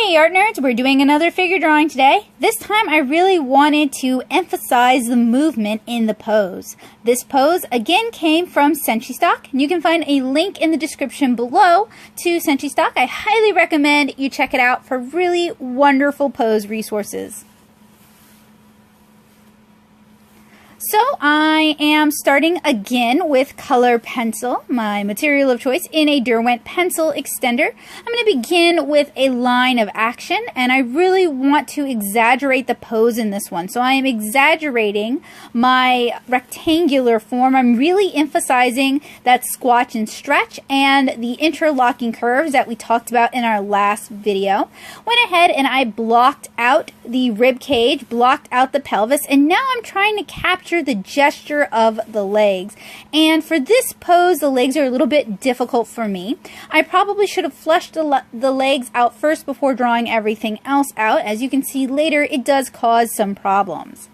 Hey art nerds, we're doing another figure drawing today. This time I really wanted to emphasize the movement in the pose. This pose again came from SenshiStock, and you can find a link in the description below to SenshiStock. I highly recommend you check it out for really wonderful pose resources. So I am starting again with color pencil, my material of choice, in a Derwent pencil extender. I'm going to begin with a line of action, and I really want to exaggerate the pose in this one. So I am exaggerating my rectangular form. I'm really emphasizing that squash and stretch and the interlocking curves that we talked about in our last video. Went ahead and I blocked out the rib cage, blocked out the pelvis, and now I'm trying to capture the gesture of the legs. And for this pose, the legs are a little bit difficult for me. I probably should have fleshed the legs out first before drawing everything else out. As you can see later, it does cause some problems.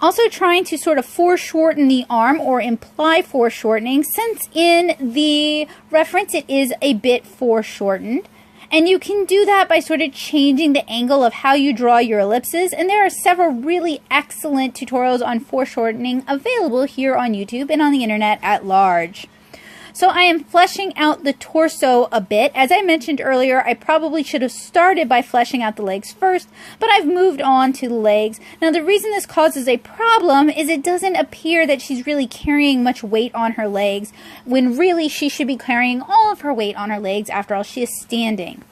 Also trying to sort of foreshorten the arm or imply foreshortening, since in the reference it is a bit foreshortened. And you can do that by sort of changing the angle of how you draw your ellipses. And there are several really excellent tutorials on foreshortening available here on YouTube and on the internet at large. So I am fleshing out the torso a bit. As I mentioned earlier, I probably should have started by fleshing out the legs first, but I've moved on to the legs. Now the reason this causes a problem is it doesn't appear that she's really carrying much weight on her legs, when really she should be carrying all of her weight on her legs. After all, she is standing.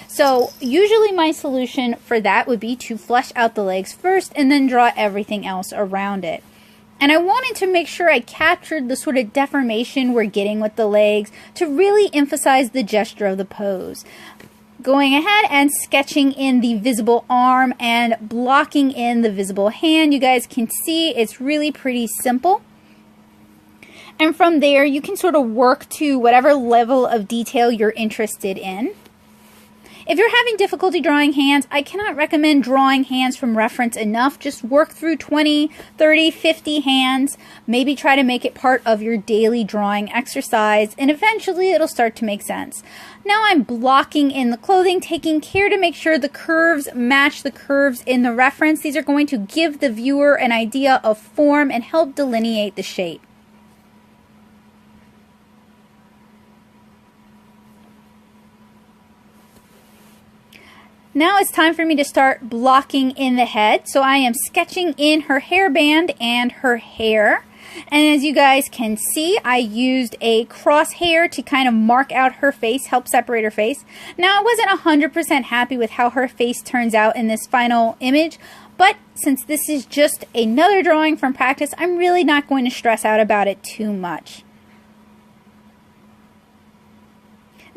So usually my solution for that would be to flesh out the legs first and then draw everything else around it. And I wanted to make sure I captured the sort of deformation we're getting with the legs to really emphasize the gesture of the pose. Going ahead and sketching in the visible arm and blocking in the visible hand. You guys can see it's really pretty simple. And from there you can sort of work to whatever level of detail you're interested in. If you're having difficulty drawing hands, I cannot recommend drawing hands from reference enough. Just work through 20, 30, 50 hands. Maybe try to make it part of your daily drawing exercise, and eventually it'll start to make sense. Now I'm blocking in the clothing, taking care to make sure the curves match the curves in the reference. These are going to give the viewer an idea of form and help delineate the shape. Now it's time for me to start blocking in the head. So I am sketching in her hairband and her hair. And as you guys can see, I used a crosshair to kind of mark out her face, help separate her face. Now I wasn't 100% happy with how her face turns out in this final image, but since this is just another drawing from practice, I'm really not going to stress out about it too much.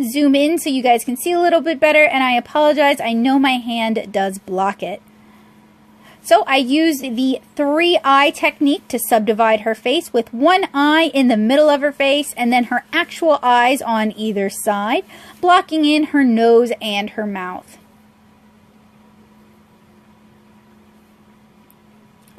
Zoom in so you guys can see a little bit better, and I apologize, I know my hand does block it. So I used the 3-eye technique to subdivide her face, with one eye in the middle of her face and then her actual eyes on either side, blocking in her nose and her mouth.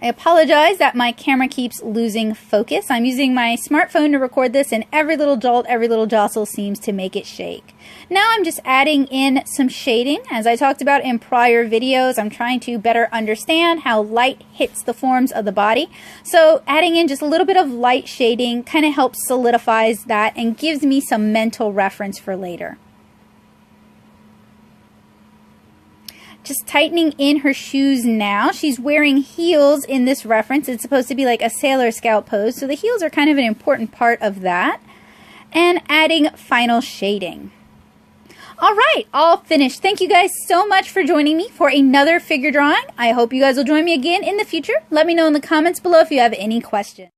I apologize that my camera keeps losing focus. I'm using my smartphone to record this, and every little jolt, every little jostle seems to make it shake. Now I'm just adding in some shading. As I talked about in prior videos, I'm trying to better understand how light hits the forms of the body. So adding in just a little bit of light shading kind of helps solidifies that and gives me some mental reference for later. Just tightening in her shoes now. She's wearing heels in this reference. It's supposed to be like a Sailor Scout pose, so the heels are kind of an important part of that. And adding final shading. All right, all finished. Thank you guys so much for joining me for another figure drawing. I hope you guys will join me again in the future. Let me know in the comments below if you have any questions.